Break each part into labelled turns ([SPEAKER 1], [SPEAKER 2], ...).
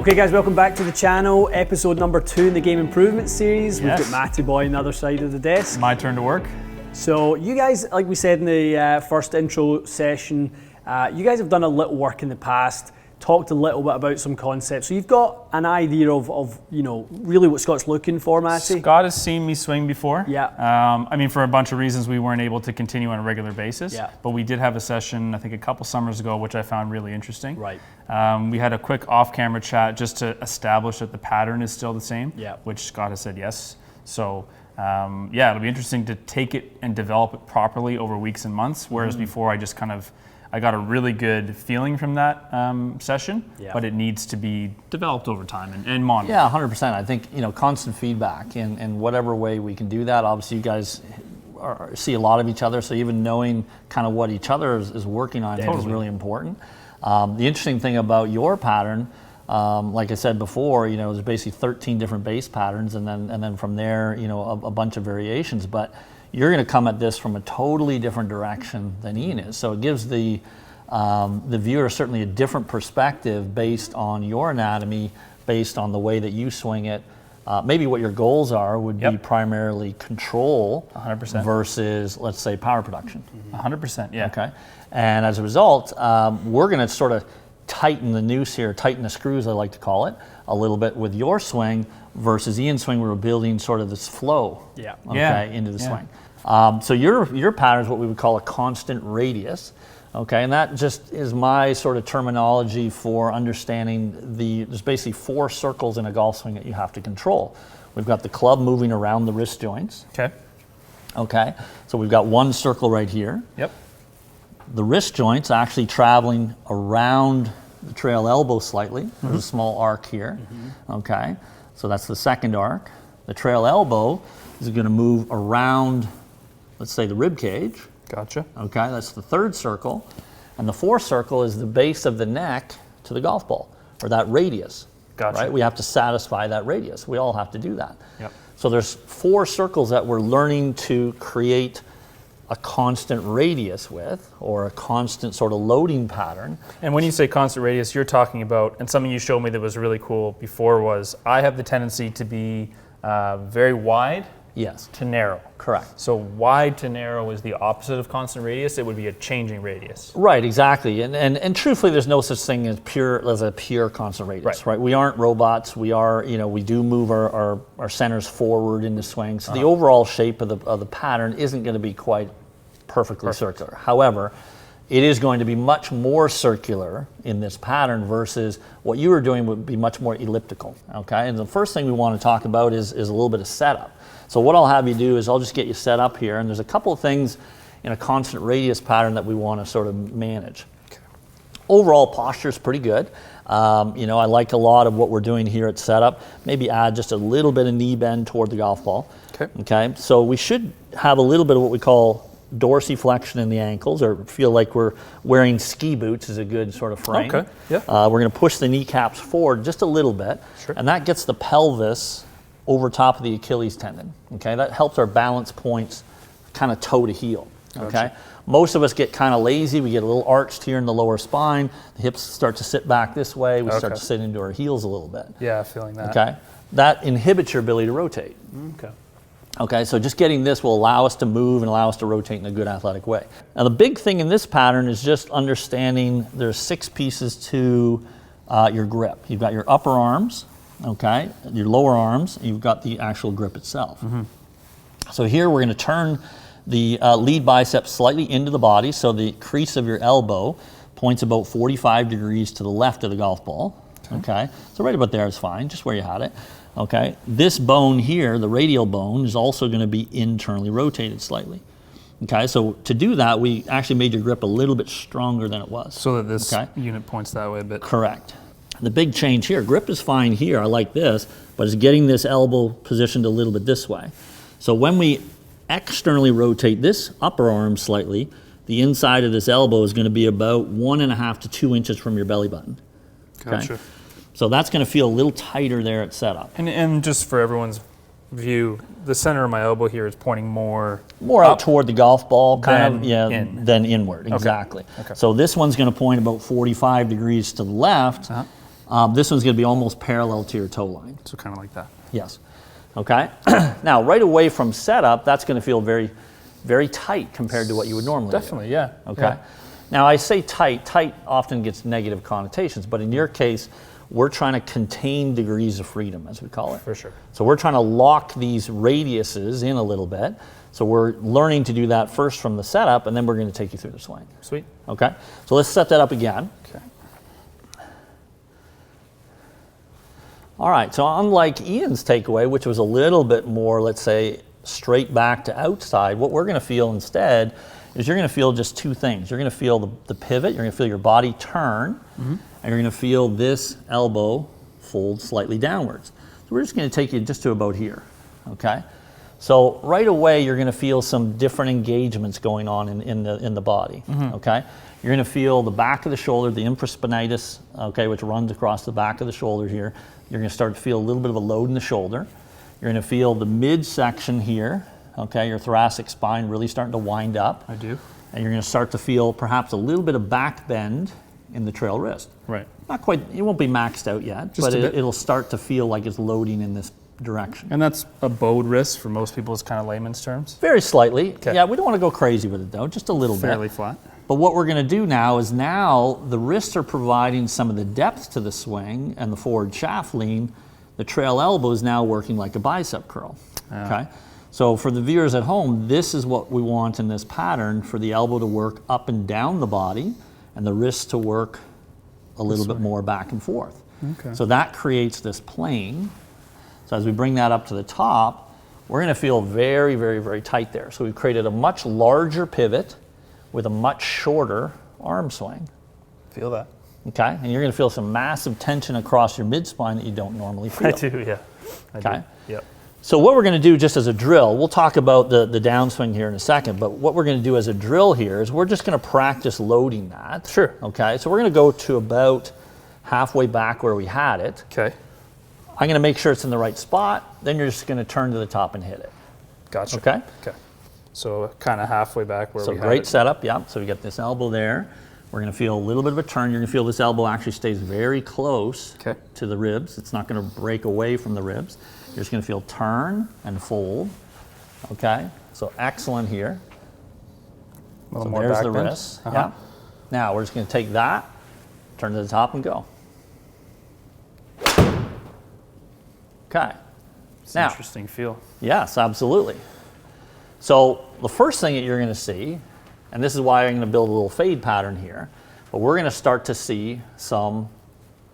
[SPEAKER 1] Okay guys, welcome back to the channel, episode number 2 in the game improvement series.
[SPEAKER 2] Yes.
[SPEAKER 1] We've got Matty Boy on the other side of the desk.
[SPEAKER 2] My turn to work.
[SPEAKER 1] So you guys, like we said in the first intro session, you guys have done a little work in the past, talked a little bit about some concepts. So you've got an idea of you know, really what Scott's looking for, Matty?
[SPEAKER 2] Scott has seen me swing before.
[SPEAKER 1] Yeah.
[SPEAKER 2] I mean, for a bunch of reasons, we weren't able to continue on a regular basis.
[SPEAKER 1] Yeah.
[SPEAKER 2] But we did have a session, I think a couple summers ago, which I found really interesting.
[SPEAKER 1] Right.
[SPEAKER 2] We had a quick off-camera chat just to establish that the pattern is still the same,
[SPEAKER 1] Yeah.
[SPEAKER 2] which Scott has said yes. So yeah, it'll be interesting to take it and develop it properly over weeks and months, whereas before I got a really good feeling from that session,
[SPEAKER 1] Yeah.
[SPEAKER 2] but it needs to be developed over time and monitored.
[SPEAKER 3] Yeah, 100%. I think, you know, constant feedback in whatever way we can do that. Obviously, you guys see a lot of each other, so even knowing kind of what each other is working on is really important. The interesting thing about your pattern, like I said before, you know, there's basically 13 different base patterns, and then from there, you know, a bunch of variations. But you're going to come at this from a totally different direction than Ian is. So it gives the viewer certainly a different perspective based on your anatomy, based on the way that you swing it. Maybe what your goals are would be primarily control
[SPEAKER 2] 100%.
[SPEAKER 3] versus, let's say, power production.
[SPEAKER 2] 100%, yeah.
[SPEAKER 3] Okay. And as a result, we're going to sort of tighten the noose here, tighten the screws, I like to call it, a little bit with your swing versus Ian's swing. We're building sort of this flow into the swing. So your pattern is what we would call a constant radius. Okay, and that just is my sort of terminology for understanding there's basically 4 circles in a golf swing that you have to control. We've got the club moving around the wrist joints.
[SPEAKER 2] Okay.
[SPEAKER 3] Okay, so we've got one circle right here.
[SPEAKER 2] Yep.
[SPEAKER 3] The wrist joints actually traveling around the trail elbow slightly. There's a small arc here. Okay, so that's the second arc. The trail elbow is going to move around, let's say, the rib cage.
[SPEAKER 2] Gotcha.
[SPEAKER 3] Okay, that's the third circle. And the fourth circle is the base of the neck to the golf ball, or that radius.
[SPEAKER 2] Gotcha.
[SPEAKER 3] Right? We have to satisfy that radius. We all have to do that.
[SPEAKER 2] Yep.
[SPEAKER 3] So there's 4 circles that we're learning to create a constant radius with, or a constant sort of loading pattern.
[SPEAKER 2] And when you say constant radius, you're talking about, and something you showed me that was really cool before was, I have the tendency to be very wide
[SPEAKER 3] Yes.
[SPEAKER 2] to narrow.
[SPEAKER 3] Correct.
[SPEAKER 2] So wide to narrow is the opposite of constant radius. It would be a changing radius.
[SPEAKER 3] Right, exactly. And truthfully, there's no such thing as a pure constant radius, right? We aren't robots. We are, you know, we do move our centers forward in the swing. So the overall shape of the pattern isn't going to be quite perfectly circular. However, it is going to be much more circular in this pattern versus what you were doing would be much more elliptical, okay? And the first thing we want to talk about is a little bit of setup. So what I'll have you do is I'll just get you set up here, and there's a couple of things in a constant radius pattern that we want to sort of manage. Okay. Overall posture is pretty good. You know, I like a lot of what we're doing here at setup. Maybe add just a little bit of knee bend toward the golf ball. Okay. So we should have a little bit of what we call dorsiflexion in the ankles, or feel like we're wearing ski boots is a good sort of frame.
[SPEAKER 2] Okay. Yeah.
[SPEAKER 3] We're going to push the kneecaps forward just a little bit, and that gets the pelvis over top of the Achilles tendon. Okay, that helps our balance points kind of toe to heel. Okay,
[SPEAKER 2] Gotcha.
[SPEAKER 3] Most of us get kind of lazy. We get a little arched here in the lower spine. The hips start to sit back this way. We start to sit into our heels a little bit.
[SPEAKER 2] Yeah, feeling that.
[SPEAKER 3] Okay, that inhibits your ability to rotate.
[SPEAKER 2] Okay.
[SPEAKER 3] Okay, so just getting this will allow us to move and allow us to rotate in a good athletic way. Now the big thing in this pattern is just understanding there's 6 pieces to your grip. You've got your upper arms, okay, your lower arms, and you've got the actual grip itself. So here we're going to turn the lead bicep slightly into the body, so the crease of your elbow points about 45 degrees to the left of the golf ball. Okay, so right about there is fine, just where you had it. Okay, this bone here, the radial bone, is also going to be internally rotated slightly. Okay, so to do that, we actually made your grip a little bit stronger than it was.
[SPEAKER 2] So that this unit points that way a bit.
[SPEAKER 3] Correct. The big change here, grip is fine here, I like this, but it's getting this elbow positioned a little bit this way. So when we externally rotate this upper arm slightly, the inside of this elbow is going to be about 1.5 to 2 inches from your belly button. Okay?
[SPEAKER 2] Gotcha.
[SPEAKER 3] So that's going to feel a little tighter there at setup.
[SPEAKER 2] And just for everyone's view, the center of my elbow here is pointing more
[SPEAKER 3] out toward the golf ball,
[SPEAKER 2] than in.
[SPEAKER 3] than inward, exactly.
[SPEAKER 2] Okay.
[SPEAKER 3] So this one's going to point about 45 degrees to the left. This one's going to be almost parallel to your toe line.
[SPEAKER 2] So kind of like that.
[SPEAKER 3] Yes. Okay. Now, right away from setup, that's going to feel very, very tight compared to what you would normally do.
[SPEAKER 2] Definitely, yeah.
[SPEAKER 3] Okay.
[SPEAKER 2] Yeah.
[SPEAKER 3] Now, I say tight. Tight often gets negative connotations, but in your case, we're trying to contain degrees of freedom, as we call it.
[SPEAKER 2] For sure.
[SPEAKER 3] So we're trying to lock these radiuses in a little bit. So we're learning to do that first from the setup, and then we're going to take you through the swing.
[SPEAKER 2] Sweet.
[SPEAKER 3] Okay. So let's set that up again.
[SPEAKER 2] Okay.
[SPEAKER 3] All right, so unlike Ian's takeaway, which was a little bit more, let's say, straight back to outside, what we're going to feel instead is you're going to feel just two things. You're going to feel the pivot, you're going to feel your body turn, and you're going to feel this elbow fold slightly downwards. So we're just going to take you just to about here, okay? So right away, you're going to feel some different engagements going on in the body, okay? You're going to feel the back of the shoulder, the infraspinatus, okay, which runs across the back of the shoulder here. You're going to start to feel a little bit of a load in the shoulder. You're going to feel the midsection here, okay, your thoracic spine really starting to wind up.
[SPEAKER 2] I do.
[SPEAKER 3] And you're going to start to feel perhaps a little bit of back bend in the trail wrist.
[SPEAKER 2] Right.
[SPEAKER 3] Not quite, it won't be maxed out yet,
[SPEAKER 2] Just
[SPEAKER 3] but
[SPEAKER 2] a bit.
[SPEAKER 3] it'll start to feel like it's loading in this direction.
[SPEAKER 2] And that's a bowed wrist for most people's kind of layman's terms.
[SPEAKER 3] Very slightly.
[SPEAKER 2] Okay.
[SPEAKER 3] Yeah, we don't want to go crazy with it though, just a little
[SPEAKER 2] Fairly
[SPEAKER 3] bit.
[SPEAKER 2] flat.
[SPEAKER 3] But what we're going to do now is the wrists are providing some of the depth to the swing and the forward shaft lean. The trail elbow is now working like a bicep curl. Okay. So for the viewers at home, this is what we want in this pattern, for the elbow to work up and down the body and the wrist to work a little bit more back and forth.
[SPEAKER 2] Okay.
[SPEAKER 3] So that creates this plane. So as we bring that up to the top, we're going to feel very, very, very tight there. So we've created a much larger pivot with a much shorter arm swing.
[SPEAKER 2] Feel that.
[SPEAKER 3] Okay, and you're going to feel some massive tension across your mid-spine that you don't normally feel.
[SPEAKER 2] I do, yeah.
[SPEAKER 3] Okay.
[SPEAKER 2] Yep.
[SPEAKER 3] So what we're going to do just as a drill, we'll talk about the downswing here in a second, but what we're going to do as a drill here is we're just going to practice loading that.
[SPEAKER 2] Sure.
[SPEAKER 3] Okay, so we're going to go to about halfway back where we had it.
[SPEAKER 2] Okay.
[SPEAKER 3] I'm going to make sure it's in the right spot, then you're just going to turn to the top and hit it.
[SPEAKER 2] Gotcha.
[SPEAKER 3] Okay?
[SPEAKER 2] Okay. So kind of halfway back where
[SPEAKER 3] So
[SPEAKER 2] we had
[SPEAKER 3] great
[SPEAKER 2] it.
[SPEAKER 3] setup, yeah. So we got this elbow there. We're going to feel a little bit of a turn. You're going to feel this elbow actually stays very close to the ribs. It's not going to break away from the ribs. You're just going to feel turn and fold. Okay, so excellent here.
[SPEAKER 2] A little
[SPEAKER 3] So
[SPEAKER 2] more
[SPEAKER 3] there's
[SPEAKER 2] back
[SPEAKER 3] the
[SPEAKER 2] bend.
[SPEAKER 3] wrist. Yeah. Now we're just going to take that, turn to the top, and go. Okay.
[SPEAKER 2] It's an
[SPEAKER 3] Now,
[SPEAKER 2] interesting feel.
[SPEAKER 3] yes, absolutely. So the first thing that you're going to see, and this is why I'm going to build a little fade pattern here, but we're going to start to see some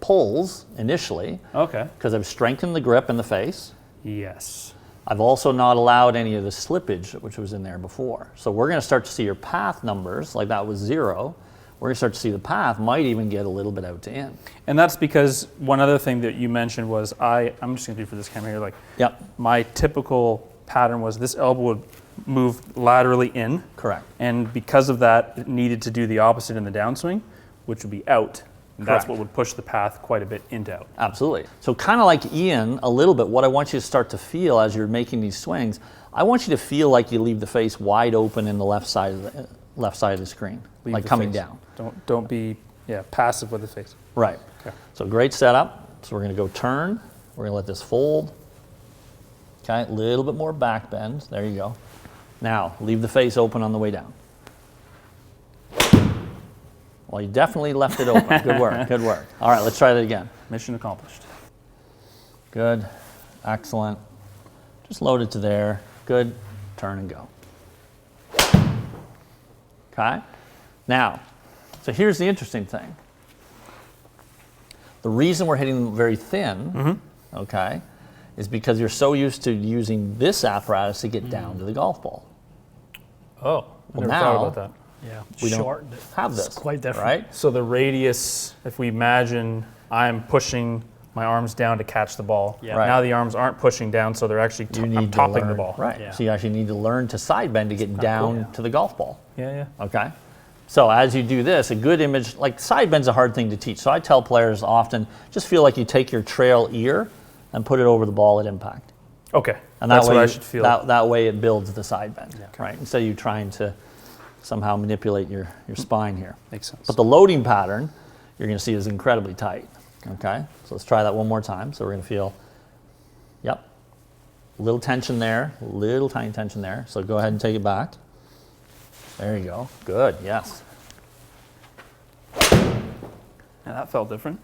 [SPEAKER 3] pulls initially,
[SPEAKER 2] Okay.
[SPEAKER 3] because I've strengthened the grip in the face.
[SPEAKER 2] Yes.
[SPEAKER 3] I've also not allowed any of the slippage which was in there before. So we're going to start to see your path numbers, like that was 0. We're going to start to see the path might even get a little bit out to in.
[SPEAKER 2] And that's because one other thing that you mentioned was I'm just going to do for this camera here, like
[SPEAKER 3] Yep,
[SPEAKER 2] my typical pattern was this elbow would move laterally in.
[SPEAKER 3] correct.
[SPEAKER 2] And because of that, it needed to do the opposite in the downswing, which would be out. And that's
[SPEAKER 3] Correct.
[SPEAKER 2] what would push the path quite a bit into out.
[SPEAKER 3] Absolutely. So kind of like Ian, a little bit, what I want you to start to feel as you're making these swings, I want you to feel like you leave the face wide open in the left side of the screen,
[SPEAKER 2] Leave
[SPEAKER 3] like
[SPEAKER 2] the
[SPEAKER 3] coming
[SPEAKER 2] face.
[SPEAKER 3] down.
[SPEAKER 2] Don't be passive with the face.
[SPEAKER 3] Right.
[SPEAKER 2] Okay.
[SPEAKER 3] So great setup. So we're going to go turn. We're going to let this fold. Okay, a little bit more back bend. There you go. Now, leave the face open on the way down. Well, you definitely left it open. Good work, good work. All right, let's try that again.
[SPEAKER 2] Mission accomplished.
[SPEAKER 3] Good, excellent. Just load it to there. Good, turn and go. Okay, now, so here's the interesting thing. The reason we're hitting them very thin, okay, is because you're so used to using this apparatus to get down to the golf ball.
[SPEAKER 2] Oh, I
[SPEAKER 3] Well,
[SPEAKER 2] never
[SPEAKER 3] now-
[SPEAKER 2] thought about that.
[SPEAKER 1] Yeah,
[SPEAKER 3] We don't
[SPEAKER 1] shortened it.
[SPEAKER 3] have this.
[SPEAKER 1] It's quite different.
[SPEAKER 3] Right?
[SPEAKER 2] So the radius, if we imagine I'm pushing my arms down to catch the ball.
[SPEAKER 1] Yeah.
[SPEAKER 3] Right.
[SPEAKER 2] Now the arms aren't pushing down, so they're actually
[SPEAKER 3] You
[SPEAKER 2] I'm
[SPEAKER 3] need to
[SPEAKER 2] topping the
[SPEAKER 3] learn-
[SPEAKER 2] ball.
[SPEAKER 3] Right.
[SPEAKER 1] Yeah.
[SPEAKER 3] So you actually need to learn to side bend to get down to the golf ball.
[SPEAKER 2] Yeah.
[SPEAKER 3] Okay. So as you do this, a good image, like side bend's a hard thing to teach. So I tell players often, just feel like you take your trail ear and put it over the ball at impact.
[SPEAKER 2] Okay.
[SPEAKER 3] And
[SPEAKER 2] that's
[SPEAKER 3] that way
[SPEAKER 2] what I should feel.
[SPEAKER 3] That way it builds the side bend, right? Instead of you trying to somehow manipulate your spine here.
[SPEAKER 2] Makes sense.
[SPEAKER 3] But the loading pattern, you're going to see is incredibly tight. Okay, so let's try that one more time. So we're going to feel, yep, a little tension there, little tiny tension there. So go ahead and take it back. There you go. Good, yes.
[SPEAKER 2] Yeah, that felt different.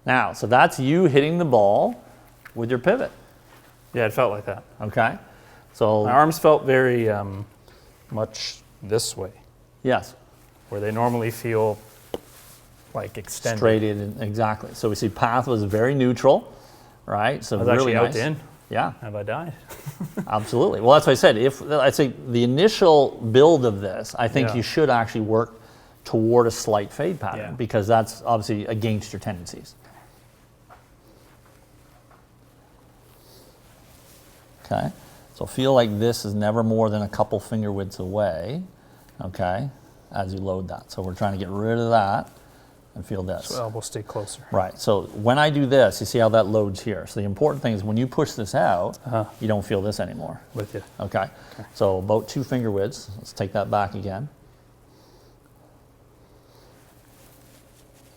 [SPEAKER 3] Now, so that's you hitting the ball with your pivot.
[SPEAKER 2] Yeah, it felt like that.
[SPEAKER 3] Okay, so
[SPEAKER 2] My arms felt very much this way,
[SPEAKER 3] yes,
[SPEAKER 2] where they normally feel like extended.
[SPEAKER 3] straight in, exactly. So we see path was very neutral, right? So
[SPEAKER 2] I was
[SPEAKER 3] really
[SPEAKER 2] actually
[SPEAKER 3] nice.
[SPEAKER 2] out in.
[SPEAKER 3] Yeah,
[SPEAKER 2] Have I died?
[SPEAKER 3] absolutely. Well, that's what I said. I say the initial build of this, I think
[SPEAKER 2] Yeah.
[SPEAKER 3] you should actually work toward a slight fade pattern
[SPEAKER 2] Yeah.
[SPEAKER 3] because that's obviously against your tendencies. Okay, so feel like this is never more than a couple finger widths away, okay, as you load that. So we're trying to get rid of that and feel this.
[SPEAKER 2] So elbow stay closer.
[SPEAKER 3] Right, so when I do this, you see how that loads here. So the important thing is when you push this out, you don't feel this anymore.
[SPEAKER 2] With you.
[SPEAKER 3] Okay, so about 2 finger widths. Let's take that back again.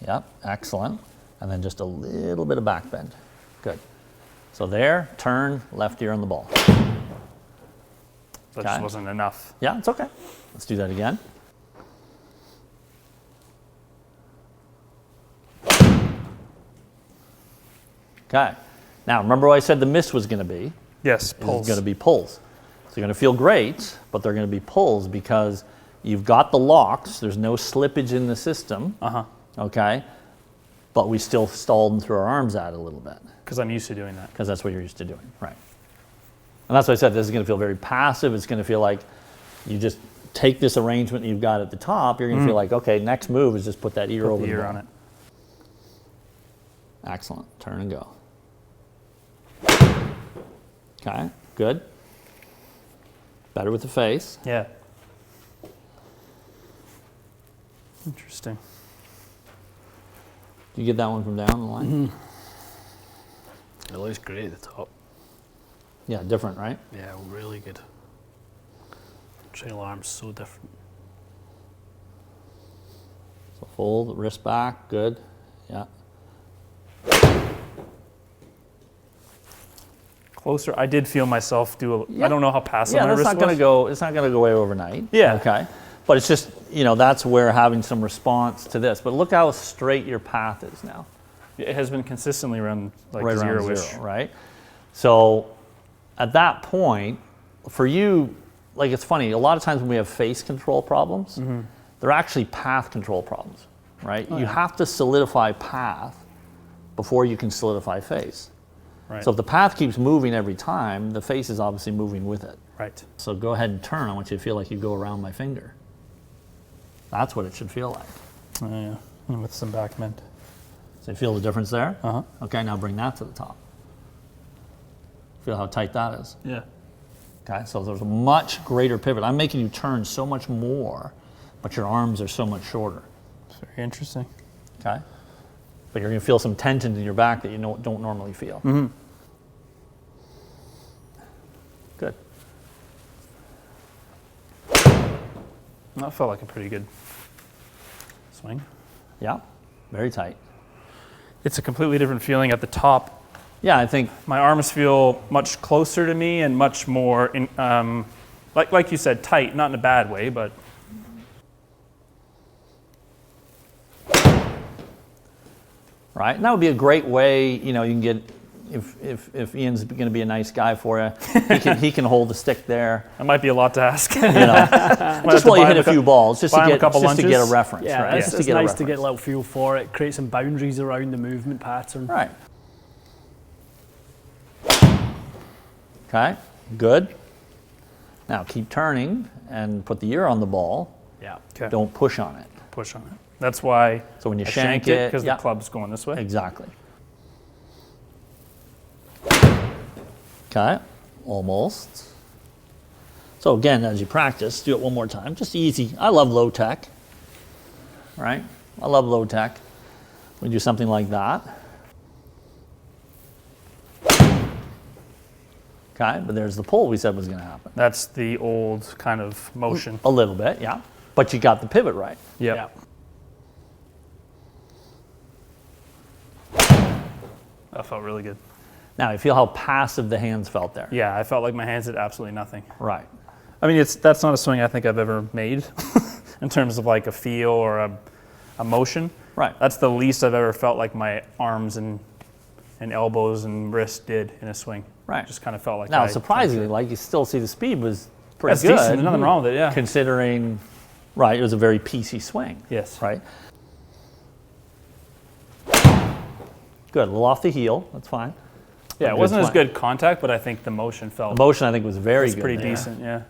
[SPEAKER 3] Yep, excellent. And then just a little bit of back bend. Good. So there, turn, left ear on the ball.
[SPEAKER 2] That just wasn't enough.
[SPEAKER 3] Yeah, it's okay. Let's do that again. Okay. Now, remember what I said the miss was going to be?
[SPEAKER 2] Yes,
[SPEAKER 3] It's
[SPEAKER 2] pulse.
[SPEAKER 3] going to be pulls. So you're going to feel great, but they're going to be pulls because you've got the locks. There's no slippage in the system. Okay. But we still stalled and threw our arms out a little bit
[SPEAKER 2] Because I'm used to doing that.
[SPEAKER 3] because that's what you're used to doing. Right. And that's why I said this is going to feel very passive. It's going to feel like you just take this arrangement you've got at the top. You're going to feel like, okay, next move is just put that ear
[SPEAKER 2] Put
[SPEAKER 3] over
[SPEAKER 2] the ear
[SPEAKER 3] ball.
[SPEAKER 2] on it.
[SPEAKER 3] Excellent. Turn and go. Okay, good. Better with the face.
[SPEAKER 2] Yeah. Interesting.
[SPEAKER 3] You get that one from down the line?
[SPEAKER 1] It looks great at the top.
[SPEAKER 3] Yeah, different, right?
[SPEAKER 1] Yeah, really good. Trail arms so different.
[SPEAKER 3] So fold, wrist back, good. Yeah.
[SPEAKER 2] Closer. I did feel myself do
[SPEAKER 3] Yeah.
[SPEAKER 2] I don't know how passive
[SPEAKER 3] Yeah,
[SPEAKER 2] my
[SPEAKER 3] that's
[SPEAKER 2] wrist
[SPEAKER 3] not going to
[SPEAKER 2] was.
[SPEAKER 3] go. It's not going to go away overnight.
[SPEAKER 2] Yeah.
[SPEAKER 3] Okay. But it's just that's where having some response to this. But look how straight your path is now.
[SPEAKER 2] It has been consistently around like
[SPEAKER 3] Right around
[SPEAKER 2] zero-ish.
[SPEAKER 3] zero, right? So at that point, for you, like it's funny. A lot of times when we have face control problems, they're actually path control problems, right? You have to solidify path before you can solidify face.
[SPEAKER 2] Right.
[SPEAKER 3] So if the path keeps moving every time, the face is obviously moving with it.
[SPEAKER 2] Right.
[SPEAKER 3] So go ahead and turn. I want you to feel like you go around my finger. That's what it should feel like.
[SPEAKER 2] Yeah. And with some back bend.
[SPEAKER 3] So you feel the difference there?
[SPEAKER 2] Uh-huh.
[SPEAKER 3] Okay, now bring that to the top. Feel how tight that is.
[SPEAKER 2] Yeah.
[SPEAKER 3] Okay, so there's a much greater pivot. I'm making you turn so much more, but your arms are so much shorter.
[SPEAKER 2] It's very interesting.
[SPEAKER 3] Okay? But you're going to feel some tension in your back that you don't normally feel.
[SPEAKER 2] Mm-hmm.
[SPEAKER 3] Good.
[SPEAKER 2] That felt like a pretty good swing.
[SPEAKER 3] Yeah, very tight.
[SPEAKER 2] It's a completely different feeling at the top.
[SPEAKER 3] Yeah, I think,
[SPEAKER 2] My arms feel much closer to me and much more, like you said, tight. Not in a bad way, but
[SPEAKER 3] right? And that would be a great way, you can get, if Ian's going to be a nice guy for you, he can hold the stick there,
[SPEAKER 2] that might be a lot to ask.
[SPEAKER 3] just while you hit a few balls, just
[SPEAKER 2] buy him a
[SPEAKER 3] to
[SPEAKER 2] couple
[SPEAKER 3] get a
[SPEAKER 2] lunges.
[SPEAKER 3] reference,
[SPEAKER 1] Yeah,
[SPEAKER 3] right?
[SPEAKER 1] it's,
[SPEAKER 3] Just
[SPEAKER 1] it's
[SPEAKER 3] get a
[SPEAKER 1] nice to get a
[SPEAKER 3] reference.
[SPEAKER 1] little feel for it, create some boundaries around the movement pattern.
[SPEAKER 3] Right. Okay, good. Now keep turning and put the ear on the ball.
[SPEAKER 1] Yeah.
[SPEAKER 2] Okay.
[SPEAKER 3] Don't push on it.
[SPEAKER 2] Push on it. That's why
[SPEAKER 3] So when you
[SPEAKER 2] I
[SPEAKER 3] shank
[SPEAKER 2] shanked
[SPEAKER 3] it,
[SPEAKER 2] because
[SPEAKER 3] yeah.
[SPEAKER 2] the club's going this way.
[SPEAKER 3] Exactly. Okay, almost. So again, as you practice, do it one more time. Just easy. I love low tech, right? I love low tech. We do something like that. Okay, but there's the pull we said was going to happen.
[SPEAKER 2] That's the old kind of motion.
[SPEAKER 3] A little bit, yeah. But you got the pivot right.
[SPEAKER 2] Yep.
[SPEAKER 1] Yeah.
[SPEAKER 2] That felt really good.
[SPEAKER 3] Now, you feel how passive the hands felt there.
[SPEAKER 2] Yeah, I felt like my hands did absolutely nothing.
[SPEAKER 3] Right.
[SPEAKER 2] I mean, that's not a swing I think I've ever made in terms of like a feel or a motion.
[SPEAKER 3] Right.
[SPEAKER 2] That's the least I've ever felt like my arms and elbows and wrists did in a swing.
[SPEAKER 3] Right.
[SPEAKER 2] Just kind of felt like
[SPEAKER 3] Now, surprisingly, like you still see the speed was pretty
[SPEAKER 2] that's
[SPEAKER 3] good.
[SPEAKER 2] decent. There's nothing wrong with it, yeah.
[SPEAKER 3] Considering, right, it was a very PC swing.
[SPEAKER 2] Yes.
[SPEAKER 3] Right. Good. A little off the heel. That's fine.
[SPEAKER 2] Yeah, it wasn't as good contact, but I think the motion felt.
[SPEAKER 3] The motion, I think, was very good.
[SPEAKER 2] Pretty
[SPEAKER 3] there.
[SPEAKER 2] decent, yeah.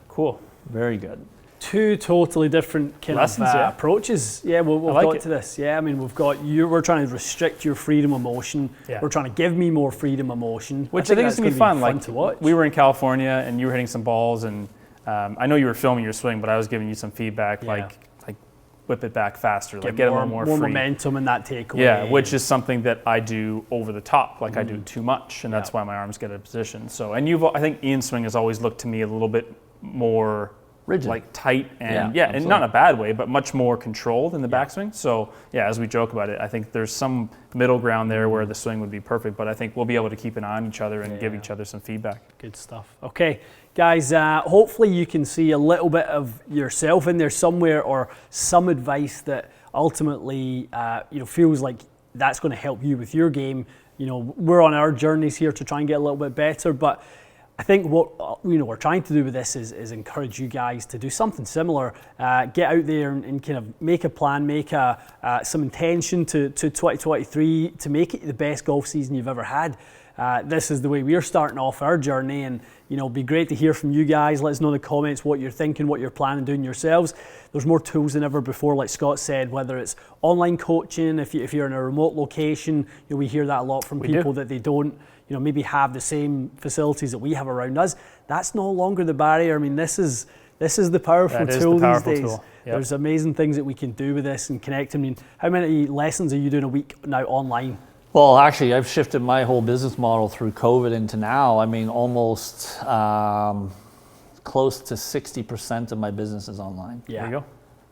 [SPEAKER 2] Cool.
[SPEAKER 3] Very good.
[SPEAKER 1] Two totally different kind
[SPEAKER 2] Lessons,
[SPEAKER 1] of
[SPEAKER 2] yeah.
[SPEAKER 1] approaches. Yeah, we've
[SPEAKER 2] like
[SPEAKER 1] got
[SPEAKER 2] it.
[SPEAKER 1] to this. Yeah, I mean, we've got you. We're trying to restrict your freedom of motion.
[SPEAKER 2] Yeah.
[SPEAKER 1] We're trying to give me more freedom of motion,
[SPEAKER 2] Which I think is
[SPEAKER 1] that's
[SPEAKER 2] going to be fun. Like
[SPEAKER 1] to watch.
[SPEAKER 2] we were in California and you were hitting some balls, and I know you were filming your swing, but I was giving you some feedback,
[SPEAKER 1] Yeah.
[SPEAKER 2] like whip it back faster, like get a little more free.
[SPEAKER 1] momentum in that takeaway.
[SPEAKER 2] Yeah, which is something that I do over the top, like I do too much, and that's why my arms get out of position. So, and I think Ian's swing has always looked to me a little bit more
[SPEAKER 3] Rigid.
[SPEAKER 2] like tight and
[SPEAKER 3] Yeah,
[SPEAKER 2] and not in a bad way, but much more controlled in the backswing. So yeah, as we joke about it, I think there's some middle ground there where the swing would be perfect, but I think we'll be able to keep an eye on each other and give each other some feedback.
[SPEAKER 1] Good stuff. Okay, guys, hopefully you can see a little bit of yourself in there somewhere, or some advice that ultimately feels like that's going to help you with your game. We're on our journeys here to try and get a little bit better, but I think what we're trying to do with this is encourage you guys to do something similar. Get out there and kind of make a plan, make some intention to 2023 to make it the best golf season you've ever had. This is the way we're starting off our journey, and it'd be great to hear from you guys. Let us know in the comments what you're thinking, what you're planning doing yourselves. There's more tools than ever before, like Scott said, whether it's online coaching, if you're in a remote location, we hear that a lot from people that they don't maybe have the same facilities that we have around us. That's no longer the barrier. I mean, this is the powerful tool these days.
[SPEAKER 2] Yep.
[SPEAKER 1] There's amazing things that we can do with this and connect. I mean, how many lessons are you doing a week now online?
[SPEAKER 3] Well, actually, I've shifted my whole business model through COVID into now. I mean, almost close to 60% of my business is online.
[SPEAKER 1] Yeah.
[SPEAKER 2] There you go.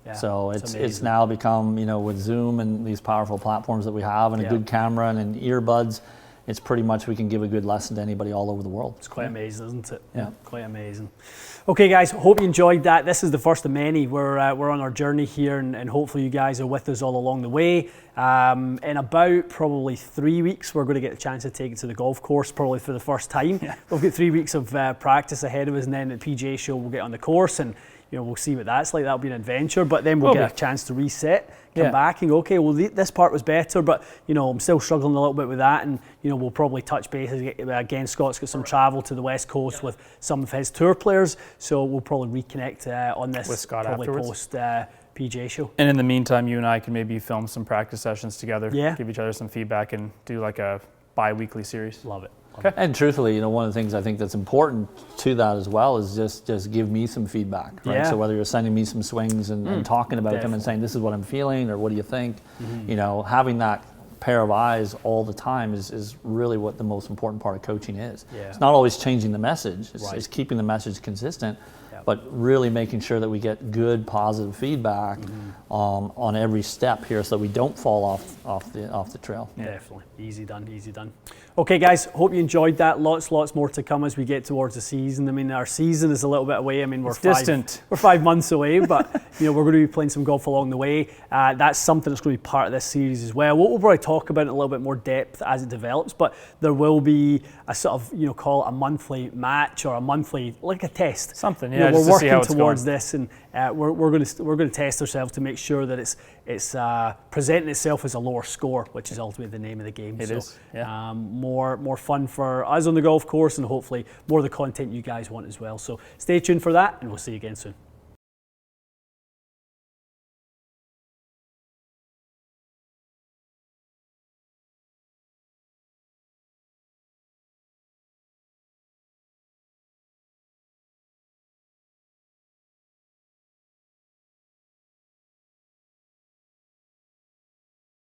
[SPEAKER 1] Yeah,
[SPEAKER 3] So it's now become, with Zoom and these powerful platforms that we have and a good camera and earbuds, it's pretty much we can give a good lesson to anybody all over the world.
[SPEAKER 1] It's quite amazing, isn't it?
[SPEAKER 3] Yeah.
[SPEAKER 1] Quite amazing. Okay, guys, hope you enjoyed that. This is the first of many. We're on our journey here, and hopefully you guys are with us all along the way. In about probably 3 weeks, we're going to get a chance to take it to the golf course, probably for the first time. Yeah. We've got 3 weeks of practice ahead of us, and then at the PGA show, we'll get on the course, and we'll see what that's like. That'll be an adventure, but then we'll get a chance to reset, come back and go, okay, well, this part was better, but, I'm still struggling a little bit with that, and, we'll probably touch base again. Scott's got some travel to the West Coast with some of his tour players, so we'll probably reconnect on this
[SPEAKER 2] with Scott
[SPEAKER 1] probably
[SPEAKER 2] afterwards.
[SPEAKER 1] post PGA show.
[SPEAKER 2] And in the meantime, you and I can maybe film some practice sessions together, give each other some feedback, and do like a bi-weekly series.
[SPEAKER 1] Love it.
[SPEAKER 2] Okay.
[SPEAKER 3] And truthfully, one of the things I think that's important to that as well is just give me some feedback, right?
[SPEAKER 1] Yeah.
[SPEAKER 3] So whether you're sending me some swings and talking about them and saying, this is what I'm feeling, or what do you think? Having that pair of eyes all the time is really what the most important part of coaching is.
[SPEAKER 1] Yeah.
[SPEAKER 3] It's not always changing the message, it's keeping the message consistent, but really making sure that we get good, positive feedback on every step here so that we don't fall off the trail.
[SPEAKER 1] Yeah. Definitely. Easy done. Okay, guys, hope you enjoyed that. Lots more to come as we get towards the season. I mean, our season is a little bit away. I mean, we're
[SPEAKER 2] distant.
[SPEAKER 1] We're 5 months away, but we're going to be playing some golf along the way. That's something that's going to be part of this series as well. We'll probably talk about it in a little bit more depth as it develops, but there will be a sort of, call it a monthly match or a monthly, like a test.
[SPEAKER 2] Something, yeah.
[SPEAKER 1] We're
[SPEAKER 2] just to see how
[SPEAKER 1] working
[SPEAKER 2] it's
[SPEAKER 1] towards
[SPEAKER 2] going.
[SPEAKER 1] this, and we're going to test ourselves to make sure that it's presenting itself as a lower score, which is ultimately the name of the game.
[SPEAKER 2] It is. Yeah.
[SPEAKER 1] More fun for us on the golf course, and hopefully more of the content you guys want as well. So stay tuned for that, and we'll see you again soon.